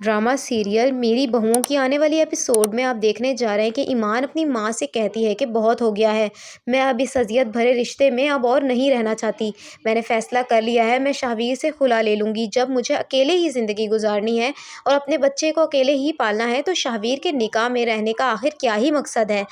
Drama serial मेरी बहुओं की आने वाली एपिसोड में आप देखने जा रहे हैं कि ईमान अपनी माँ से कहती है कि बहुत हो गया है। मैं अब इस अजियत भरे रिश्ते में अब और नहीं रहना चाहती। मैंने फैसला कर लिया है, मैं शाहवीर से खुला ले लूँगी। जब मुझे अकेले ही ज़िंदगी गुजारनी है और अपने बच्चे को अकेले ही पालना है तो शाहवीर के निकाह में रहने का आखिर क्या ही मकसद है।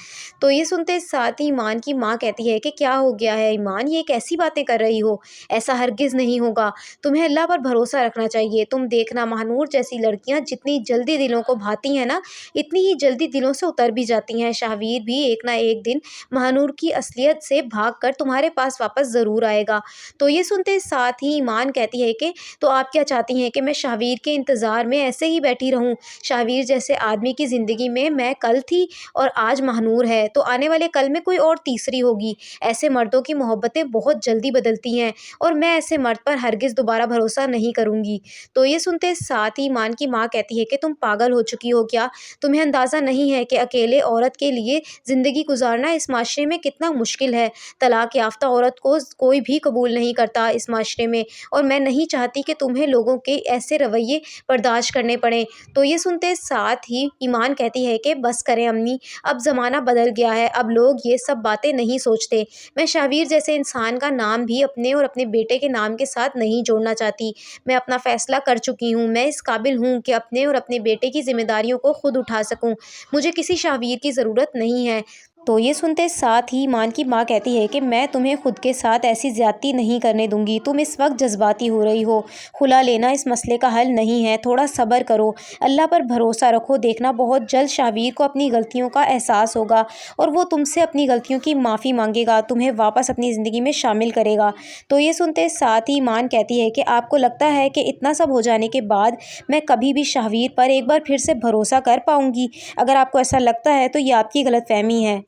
तो ये सुनते साथ ही ईमान की माँ कहती है कि क्या हो गया है ईमान, ये कैसी बातें कर रही हो, ऐसा हरगिज़ नहीं होगा। तुम्हें अल्लाह पर भरोसा रखना चाहिए। तुम देखना, महानूर जैसी लड़कियां जितनी जल्दी दिलों को भाती हैं ना, इतनी ही जल्दी दिलों से उतर भी जाती हैं। शाहवीर भी एक ना एक दिन महानूर की असलियत से भागकर तुम्हारे पास वापस ज़रूर आएगा। तो ये सुनते साथ ही ईमान कहती है कि तो आप क्या चाहती हैं कि मैं शाहवीर के इंतज़ार में ऐसे ही बैठी रहूं? शाहवीर जैसे आदमी की ज़िंदगी में मैं कल थी और आज महानूर है, तो आने वाले कल में कोई और तीसरी होगी। ऐसे मर्दों की मोहब्बतें बहुत जल्दी बदलती हैं और मैं ऐसे मर्द पर हरगिज़ दोबारा भरोसा नहीं करूँगी। तो ये सुनते साथ ही ईमान की माँ कहती है कि तुम पागल हो चुकी हो क्या? तुम्हें अंदाज़ा नहीं है कि अकेले औरत के लिए ज़िंदगी गुजारना इस माशरे में कितना मुश्किल है। तलाक याफ्ता औरत को कोई भी कबूल नहीं करता इस माशरे में, और मैं नहीं चाहती कि तुम्हें लोगों के ऐसे रवैये बर्दाश्त करने पड़ें। तो ये सुनते साथ ही ईमान कहती है कि बस करें अम्मी, अब ज़माना बदल गया है, अब लोग ये सब बातें नहीं सोचते। मैं शाहवीर जैसे इंसान का नाम भी अपने और अपने बेटे के नाम के साथ नहीं जोड़ना चाहती। मैं अपना फ़ैसला कर चुकी हूँ। मैं इस काबिल हूँ कि अपने और अपने बेटे की ज़िम्मेदारियों को खुद उठा सकूँ। मुझे किसी शाहवीर की ज़रूरत नहीं है। तो ये सुनते साथ ही ईमान की माँ कहती है कि मैं तुम्हें खुद के साथ ऐसी ज़्यादती नहीं करने दूंगी। तुम इस वक्त जज्बाती हो रही हो। खुला लेना इस मसले का हल नहीं है। थोड़ा सब्र करो, अल्लाह पर भरोसा रखो। देखना बहुत जल्द शाहवीर को अपनी गलतियों का एहसास होगा और वो तुमसे अपनी गलतियों की माफ़ी मांगेगा, तुम्हें वापस अपनी ज़िंदगी में शामिल करेगा। तो ये सुनते साथ ही ईमान कहती है कि आपको लगता है कि इतना सब हो जाने के बाद मैं कभी भी शाहवीर पर एक बार फिर से भरोसा कर पाऊँगी? अगर आपको ऐसा लगता है तो ये आपकी गलतफहमी है।